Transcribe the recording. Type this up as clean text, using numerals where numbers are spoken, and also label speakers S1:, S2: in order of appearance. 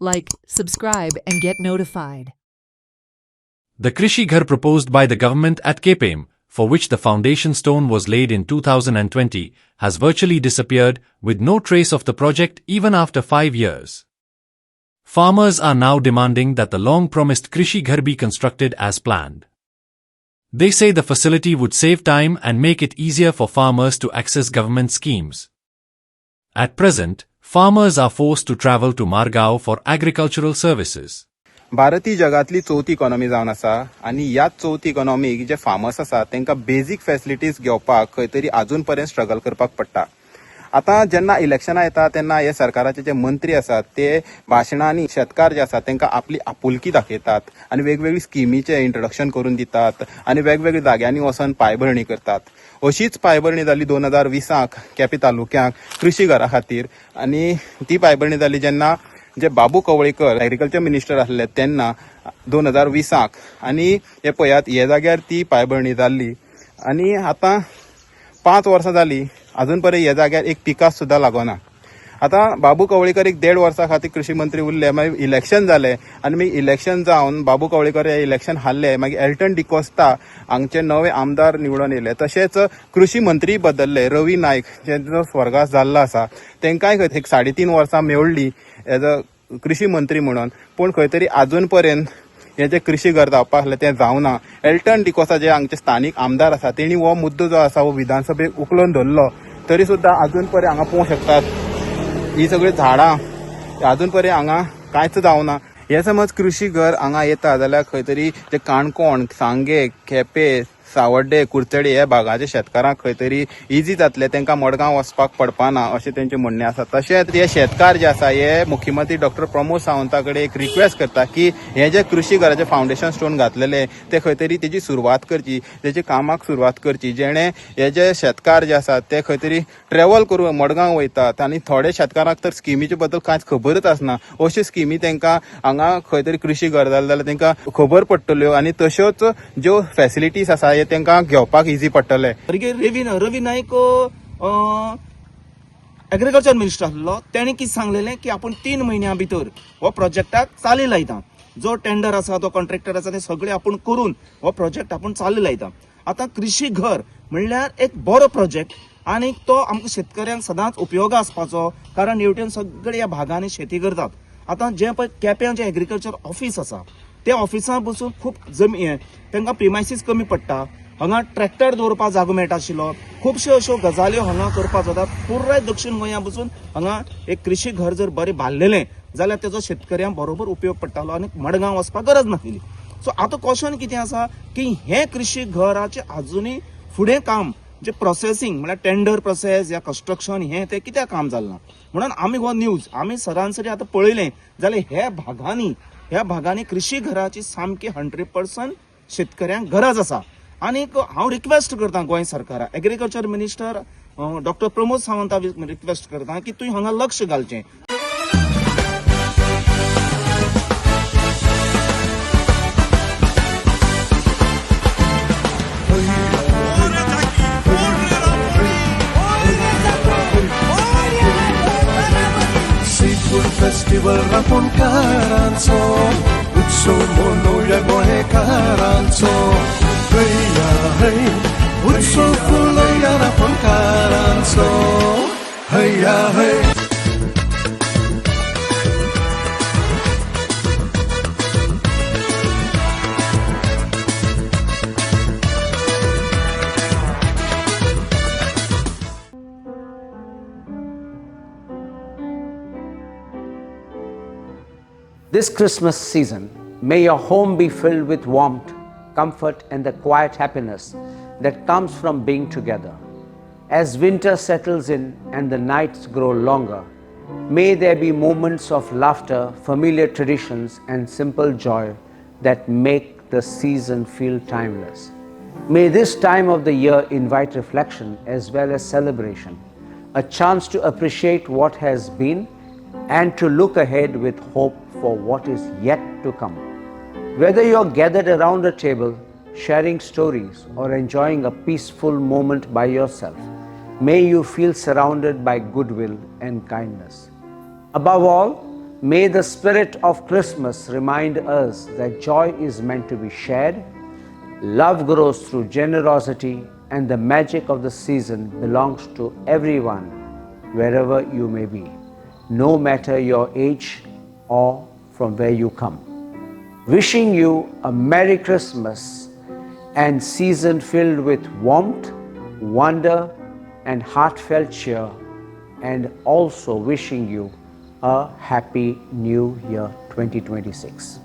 S1: Like, subscribe, and get notified.
S2: The Krishi Ghar proposed by the government at KPM, for which the foundation stone was laid in 2020, has virtually disappeared, with no trace of the project even after 5 years. Farmers are now demanding that the long-promised Krishi Ghar be constructed as planned. They say the facility would save time and make it easier for farmers to access government schemes. At present, farmers are forced to travel to Margao for agricultural services.
S3: Bharat ही जगातली चवथी economy जावन आसा आनी ह्याच चवथी economic जे farmers आसा तांकां बेजीक फॅसिलिटीज घेवपाक खंय तरी अजून पर्यंत स्ट्रगल करपाक पडटा. आतां जेन्ना इलेक्शनां येता तेन्ना हे सरकाराचे जे मंत्री आसात ते भाशणांनी शेतकार जे आसात तांकां आपली आपुलकी दाखयतात आनी वेगवेगळी स्किमीचे इंट्रोडक्शन करून दितात आनी वेगवेगळ्या जाग्यांनी वचून पांयभरणी करतात. अशीच पांयभरणी जाली 2020 केपें तालुक्यांत कृषी घरा खातीर आनी ती पांयभरणी जाली जेन्ना जे बाबू कवळेकर एग्रीकल्चर मिनिस्टर आसले तेन्ना 2020 आनी हे पळयात हे जाग्यार ती पांयभरणी जाल्ली आनी आतां 5 वर्सां जाली अजून पर्यंत हे जाग्यार एक पिकास सुद्दां लागना. आतां बाबू कवळेकर एक 1.5 वर्सां खातीर कृषी मंत्री उरले, मागीर इलेक्शन जालें आनी मागीर इलेक्शन जावन बाबू कवळेकर हे इलेक्शन हारले. मागीर एल्टन डिकोस्टा हांगचे नवे आमदार निवडून येयले. तशेंच कृषी मंत्री बदलले. रवी नायक जेंचो स्वर्गास जाल्लो आसा तांकांय खंय एक 3.5 वर्सां मेवळ्ळी एज अ कृषी मंत्री म्हणून, पूण खंय तरी अजून पर्यंत हे जे कृषी घर जावपाक आसलें तें जावना. एल्टन डिकोसा जे हांगचे स्थानीक आमदार आसा तेणी हो मुद्दो जो आसा हो विधानसभेक उखलून धरलो तरी सुद्दां अजून पर्यंत हांगा पळोवंक शकतात ही सगळीं झाडां अजून पर्यंत हांगा कांयच जावना. हे समज कृषी घर हांगा येता जाल्यार खंय तरी जे काणकोण, सांगे, केपें, सावर्डे, कुर्चडे ह्या भागाच्या शेतकारांक खंय तरी इजी जातले, तांकां मडगांव वचपाक पडपाना अशें तेंचें म्हणणें आसा. तशेंच हे शेतकार जे आसा हे मुख्यमंत्री डॉक्टर प्रमोद सावंता कडेन एक रिक्वेस्ट करता की हे जे कृषी घराचे फावंडेशन स्टोन घातलेले ते खंय तरी तेजी सुरवात करची, तेजी कामाक सुरवात करची, जेणे हे जे शेतकार जे आसात ते खंय तरी ट्रॅव्हल करून मडगांव वयतात आनी थोडे शेतकारांक तर स्किमीचे बद्दल कांयच खबरच आसना. अश्यो स्किमी तांकां हांगा खंय तरी कृषी घर जालें जाल्यार तांकां खबर पडटल्यो आनी तश्योच ज्यो फॅसिलिटीज आसा तांकां घेवपाक इजी पडटले.
S4: रवी नाईक एग्रीकल्चर मिनिस्टर आसलो, तेणी कितें सांगलेलें की आपण 3 म्हयन्यां भितर हो प्रोजेक्टाक चाली लायता. जो टेंडर आसा तो कॉन्ट्रॅक्टर आसा ते सगळे आपण करून हो प्रोजेक्ट आपण चाली लायता. आता कृषी घर म्हणल्यार एक बरो प्रोजेक्ट आनी तो आमकां शेतकऱ्यांक सदांच उपयोग आसपाचो, कारण हेवटेन सगळे ह्या भागांनी शेती करतात. आता जे पळय केप्यां जे एग्रीकल्चर ऑफिस आसा त्या ऑफिसांत बसून खूब जमीन तांकां प्रिमायसीस कमी पडटा. हांगा ट्रॅक्टर दवरपाक जागो मेळटा आशिल्लो. खुबश्यो अश्यो गजाल्यो हांगा करपाक जाता. पुराय दक्षिण गोंया बसून हांगा एक कृषी घर जर बरें बांदलेलें जाल्यार तेजो शेतकऱ्यांक बरोबर उपयोग पडटालो आनी मडगांव वचपाक गरज नासली. सो आतां क्वेश्चन कितें आसा की हे कृषी घराचें अजुनूय फुडें काम जे प्रोसेसिंग म्हळ्यार टेंडर प्रोसेस या कंस्ट्रक्शन हें तें कित्याक काम जालना. म्हणून आमी हो न्यूज आमी सरासरी आतां पळयलें जाल्यार ह्या भागांनी कृषी घराची सामकी 100% शेतकऱ्यांक गरज आसा. आनीक हांव रिक्वेस्ट करता गोंय सरकाराक, एग्रीकल्चर मिनिस्टर डॉक्टर प्रमोद सावंता रिक्वेस्ट करता की तुवें हांगा लक्ष घालचें.
S5: फेस्टिवल रांपोणकारांचो उत्सव मनोवया गोंयकारांचो. हैया है उत्सव फुलया रांपोणकारांचो. हैया है.
S6: This Christmas season, may your home be filled with warmth, comfort, and the quiet happiness that comes from being together. As winter settles in and the nights grow longer, may there be moments of laughter, familiar traditions, and simple joy that make the season feel timeless. May this time of the year invite reflection as well as celebration, a chance to appreciate what has been and to look ahead with hope for what is yet to come. Whether you're gathered around a table, sharing stories, or enjoying a peaceful moment by yourself, may you feel surrounded by goodwill and kindness. Above all, May the spirit of Christmas remind us that joy is meant to be shared, love grows through generosity, and the magic of the season belongs to everyone, wherever you may be, no matter your age or from where you come. Wishing you a Merry Christmas and season filled with warmth, wonder, and heartfelt cheer, and also wishing you a Happy New Year 2026.